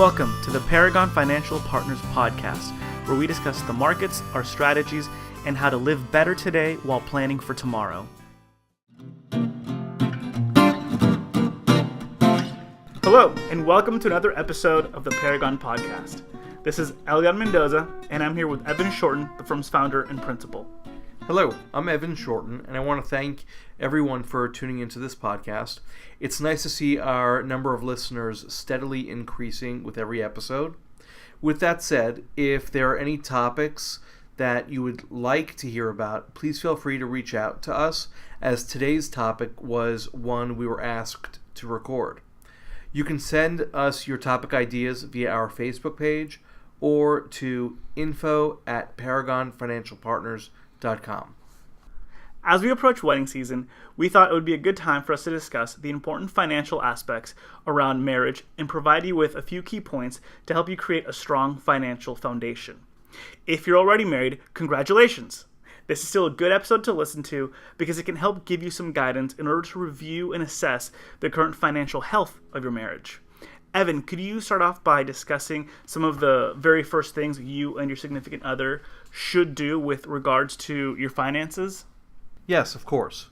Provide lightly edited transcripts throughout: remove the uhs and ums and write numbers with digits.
Welcome to the Paragon Financial Partners Podcast, where we discuss the markets, our strategies, and how to live better today while planning for tomorrow. Hello, and welcome to another episode of the Paragon Podcast. This is Elian Mendoza, and I'm here with Evan Shorten, the firm's founder and principal. Hello, I'm Evan Shorten, and I want to thank everyone for tuning into this podcast. It's nice to see our number of listeners steadily increasing with every episode. With that said, if there are any topics that you would like to hear about, please feel free to reach out to us, as today's topic was one we were asked to record. You can send us your topic ideas via our Facebook page or to info@paragonfinancialpartners.com. As we approach wedding season, we thought it would be a good time for us to discuss the important financial aspects around marriage and provide you with a few key points to help you create a strong financial foundation. If you're already married, congratulations! This is still a good episode to listen to because it can help give you some guidance in order to review and assess the current financial health of your marriage. Evan, could you start off by discussing some of the very first things you and your significant other should do with regards to your finances? Yes, of course.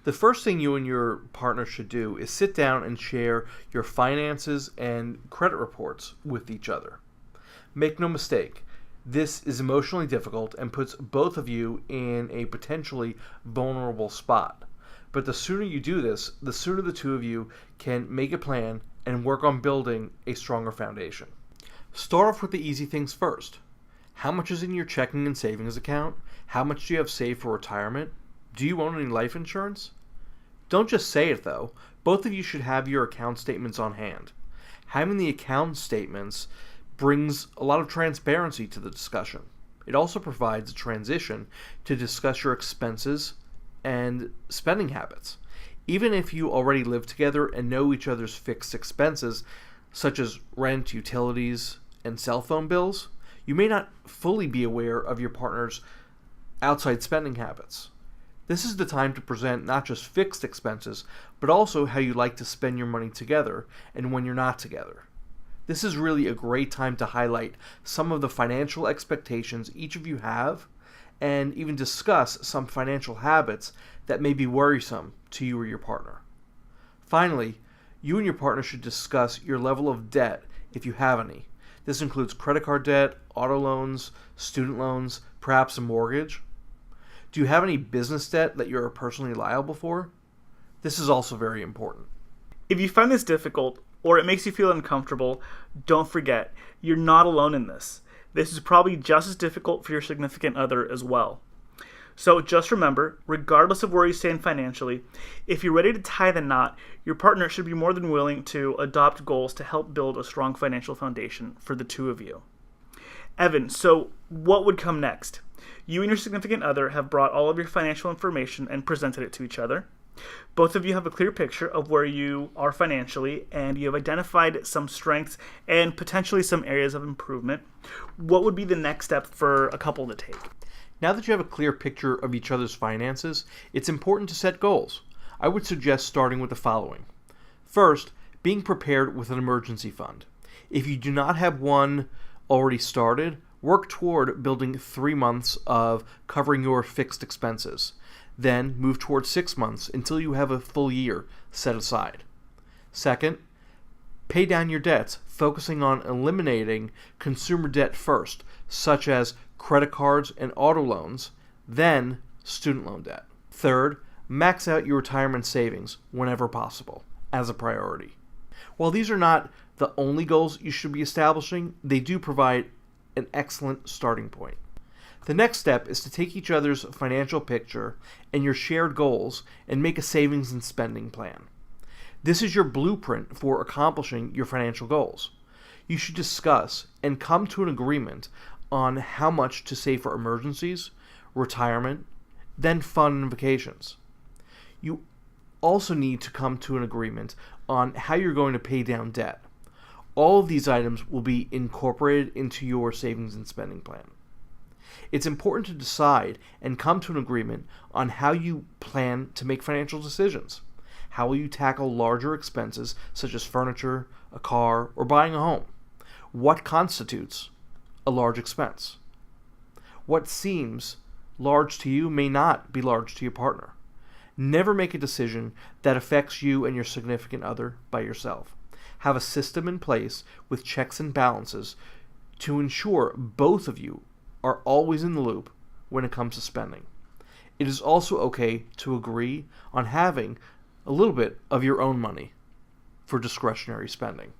The first thing you and your partner should do is sit down and share your finances and credit reports with each other. Make no mistake, this is emotionally difficult and puts both of you in a potentially vulnerable spot. But the sooner you do this, the sooner the two of you can make a plan and work on building a stronger foundation. Start off with the easy things first. How much is in your checking and savings account? How much do you have saved for retirement? Do you own any life insurance? Don't just say it though. Both of you should have your account statements on hand. Having the account statements brings a lot of transparency to the discussion. It also provides a transition to discuss your expenses and spending habits. Even if you already live together and know each other's fixed expenses, such as rent, utilities, and cell phone bills, you may not fully be aware of your partner's outside spending habits. This is the time to present not just fixed expenses, but also how you like to spend your money together and when you're not together. This is really a great time to highlight some of the financial expectations each of you have and even discuss some financial habits that may be worrisome to you or your partner. Finally, you and your partner should discuss your level of debt if you have any. This includes credit card debt, auto loans, student loans, perhaps a mortgage. Do you have any business debt that you're personally liable for? This is also very important. If you find this difficult or it makes you feel uncomfortable, don't forget, you're not alone in this. This is probably just as difficult for your significant other as well. So just remember, regardless of where you stand financially, if you're ready to tie the knot, your partner should be more than willing to adopt goals to help build a strong financial foundation for the two of you. Evan, so what would come next? You and your significant other have brought all of your financial information and presented it to each other. Both of you have a clear picture of where you are financially, and you have identified some strengths and potentially some areas of improvement. What would be the next step for a couple to take? Now that you have a clear picture of each other's finances, it's important to set goals. I would suggest starting with the following. First, being prepared with an emergency fund. If you do not have one already started, work toward building 3 months of covering your fixed expenses. Then move towards 6 months until you have a full year set aside. Second, pay down your debts, focusing on eliminating consumer debt first, such as credit cards and auto loans, then student loan debt. Third, max out your retirement savings whenever possible, as a priority. While these are not the only goals you should be establishing, they do provide an excellent starting point. The next step is to take each other's financial picture and your shared goals and make a savings and spending plan. This is your blueprint for accomplishing your financial goals. You should discuss and come to an agreement on how much to save for emergencies, retirement, then fun and vacations. You also need to come to an agreement on how you're going to pay down debt. All of these items will be incorporated into your savings and spending plan. It's important to decide and come to an agreement on how you plan to make financial decisions. How will you tackle larger expenses such as furniture, a car, or buying a home? what constitutes a large expense. What seems large to you may not be large to your partner. Never make a decision that affects you and your significant other by yourself. Have a system in place with checks and balances to ensure both of you are always in the loop when it comes to spending. It is also okay to agree on having a little bit of your own money for discretionary spending.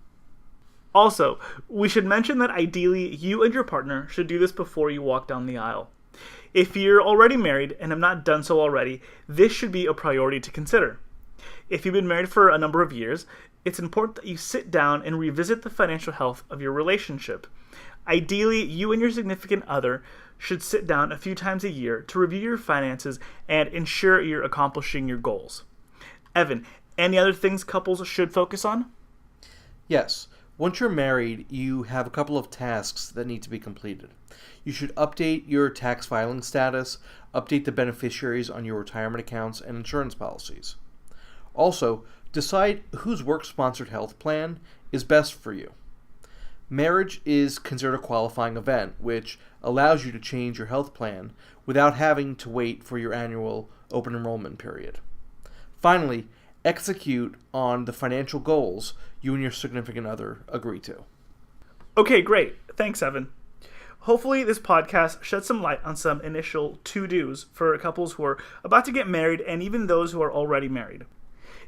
Also, we should mention that ideally you and your partner should do this before you walk down the aisle. If you're already married and have not done so already, this should be a priority to consider. If you've been married for a number of years, it's important that you sit down and revisit the financial health of your relationship. Ideally, you and your significant other should sit down a few times a year to review your finances and ensure you're accomplishing your goals. Evan, any other things couples should focus on? Yes. Once you're married, you have a couple of tasks that need to be completed. You should update your tax filing status, update the beneficiaries on your retirement accounts and insurance policies. Also, decide whose work-sponsored health plan is best for you. Marriage is considered a qualifying event, which allows you to change your health plan without having to wait for your annual open enrollment period. Finally, execute on the financial goals you and your significant other agree to. Okay, great. Thanks, Evan. Hopefully this podcast sheds some light on some initial to-dos for couples who are about to get married and even those who are already married.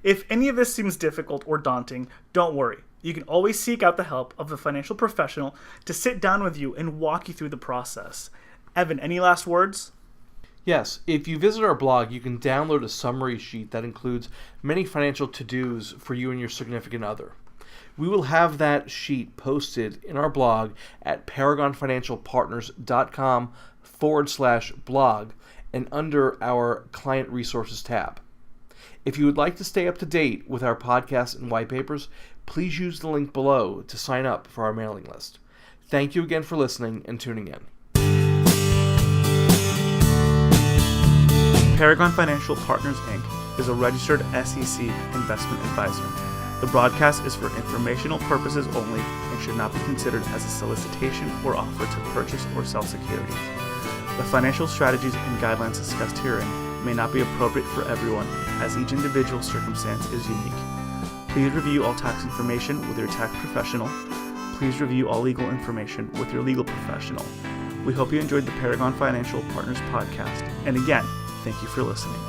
If any of this seems difficult or daunting, don't worry. You can always seek out the help of a financial professional to sit down with you and walk you through the process. Evan, any last words? Yes, if you visit our blog, you can download a summary sheet that includes many financial to-dos for you and your significant other. We will have that sheet posted in our blog at paragonfinancialpartners.com/blog and under our Client Resources tab. If you would like to stay up to date with our podcast and white papers, please use the link below to sign up for our mailing list. Thank you again for listening and tuning in. Paragon Financial Partners, Inc. is a registered SEC investment advisor. The broadcast is for informational purposes only and should not be considered as a solicitation or offer to purchase or sell securities. The financial strategies and guidelines discussed herein may not be appropriate for everyone, as each individual circumstance is unique. Please review all tax information with your tax professional. Please review all legal information with your legal professional. We hope you enjoyed the Paragon Financial Partners podcast. And again, thank you for listening.